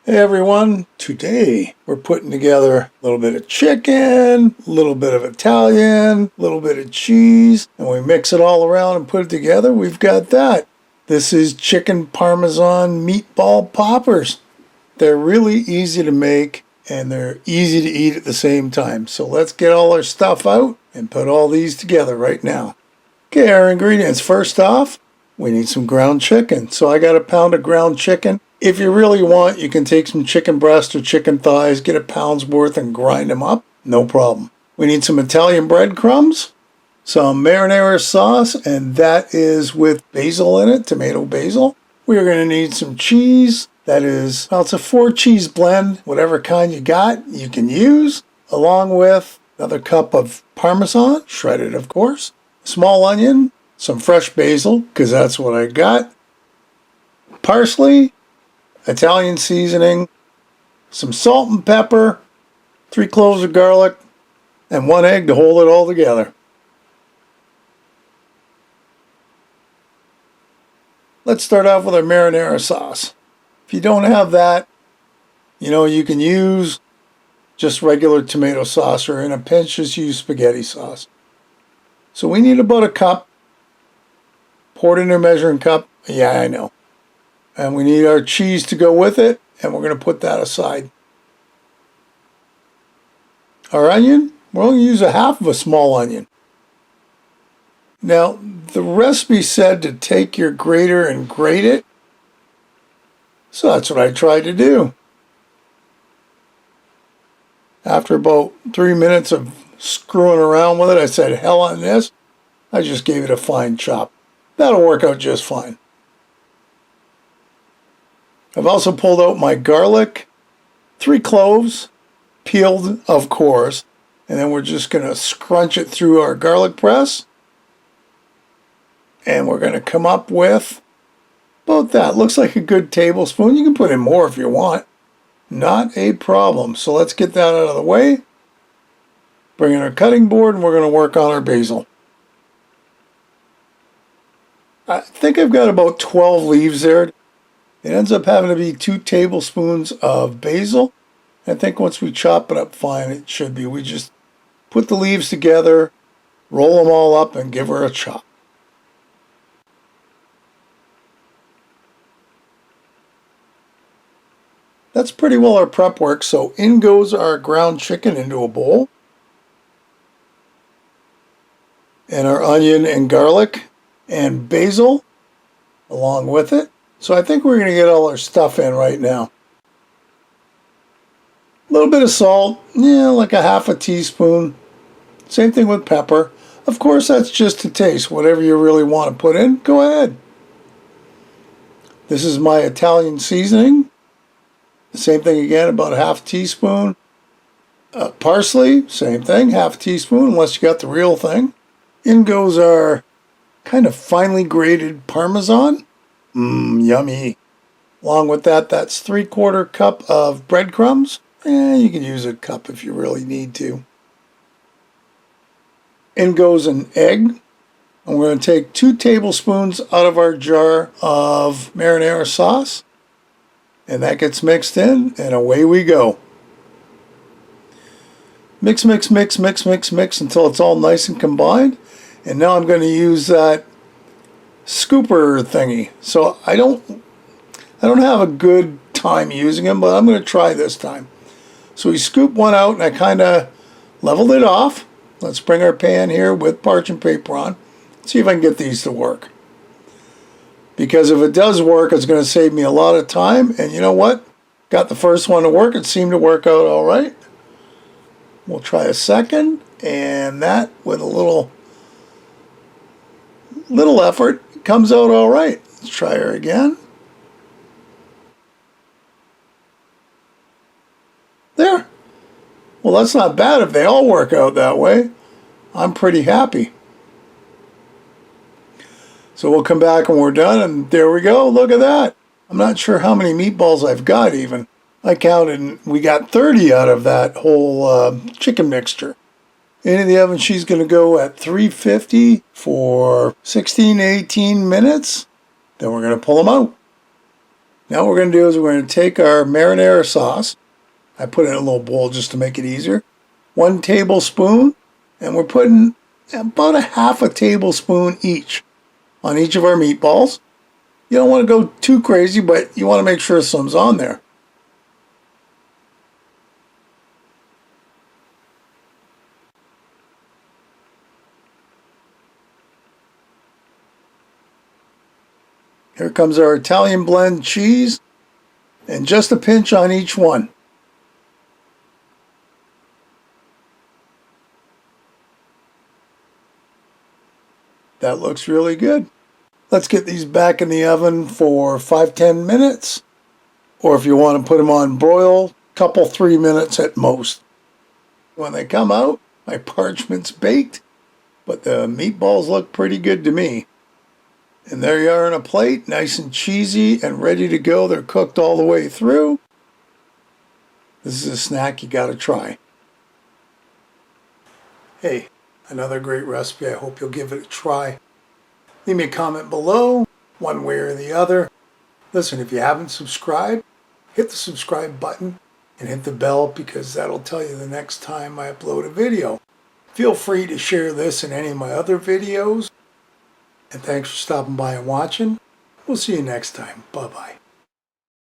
Hey everyone, today we're putting together a little bit of chicken, a little bit of Italian, a little bit of cheese, and we mix it all around and put it together. We've got that. This is chicken Parmesan meatball poppers. They're really easy to make and they're easy to eat at the same time. So let's get all our stuff out and put all these together right now. Okay, our ingredients. First off, we need some ground chicken. So I got a pound of ground chicken. If you really want, you can take some chicken breast or chicken thighs, get a pound's worth and grind them up. No problem. We need some Italian breadcrumbs, some marinara sauce, and that is with basil in it, tomato basil. We are going to need some cheese. That is, well, it's a 4-cheese blend. Whatever kind you got, you can use, along with another cup of Parmesan, shredded of course, small onion, some fresh basil, because that's what I got, parsley, Italian seasoning, some salt and pepper, 3 cloves of garlic, and 1 egg to hold it all together. Let's start off with our marinara sauce. If you don't have that, you can use just regular tomato sauce, or in a pinch just use spaghetti sauce. So we need about a cup. Pour it in a measuring cup. Yeah, I know. And we need our cheese to go with it, and we're going to put that aside. Our onion, we're only going to use a half of a small onion. Now, the recipe said to take your grater and grate it, so that's what I tried to do. After about 3 minutes of screwing around with it, I said, hell on this. I just gave it a fine chop. That'll work out just fine. I've also pulled out my garlic, 3 cloves, peeled of course, and then we're just going to scrunch it through our garlic press. And we're going to come up with about that. Looks like a good tablespoon. You can put in more if you want. Not a problem. So let's get that out of the way. Bring in our cutting board and we're going to work on our basil. I think I've got about 12 leaves there. It ends up having to be 2 tablespoons of basil. I think once we chop it up fine, it should be. We just put the leaves together, roll them all up, and give her a chop. That's pretty well our prep work. So in goes our ground chicken into a bowl. And our onion and garlic and basil along with it. So I think we're going to get all our stuff in right now. A little bit of salt, like a half a teaspoon. Same thing with pepper. Of course, that's just to taste. Whatever you really want to put in, go ahead. This is my Italian seasoning. The same thing again, about a half teaspoon. Parsley, same thing, half a teaspoon, unless you got the real thing. In goes our kind of finely grated Parmesan. Yummy. Along with that, that's 3/4 cup of breadcrumbs. You can use a cup if you really need to. In goes an egg. And we're going to take 2 tablespoons out of our jar of marinara sauce. And that gets mixed in, and away we go. Mix, mix, mix, mix, mix, mix until it's all nice and combined. And now I'm going to use that scooper thingy. So I don't have a good time using them, but I'm going to try this time. So we scoop one out and I kind of leveled it off. Let's bring our pan here with parchment paper on. See if I can get these to work. Because if it does work, it's going to save me a lot of time. And you know what? Got the first one to work. It seemed to work out all right. We'll try a second. And that, with a little effort, comes out all right. Let's try her again. There. Well, that's not bad if they all work out that way. I'm pretty happy. So we'll come back when we're done, and there we go. Look at that. I'm not sure how many meatballs I've got even. I counted, and we got 30 out of that whole chicken mixture. Into the oven, she's going to go at 350 for 16 to 18 minutes. Then we're going to pull them out. Now what we're going to do is we're going to take our marinara sauce. I put it in a little bowl just to make it easier. 1 tablespoon, and we're putting about a half a tablespoon each on each of our meatballs. You don't want to go too crazy, but you want to make sure some's on there. Here comes our Italian blend cheese, and just a pinch on each one. That looks really good. Let's get these back in the oven for 5-10 minutes. Or if you want to put them on broil, couple 3 minutes at most. When they come out, my parchment's baked, but the meatballs look pretty good to me. And there you are on a plate, nice and cheesy and ready to go. They're cooked all the way through. This is a snack you gotta try. Hey, another great recipe. I hope you'll give it a try. Leave me a comment below, one way or the other. Listen, if you haven't subscribed, hit the subscribe button and hit the bell because that'll tell you the next time I upload a video. Feel free to share this and any of my other videos. And thanks for stopping by and watching. We'll see you next time. Bye-bye.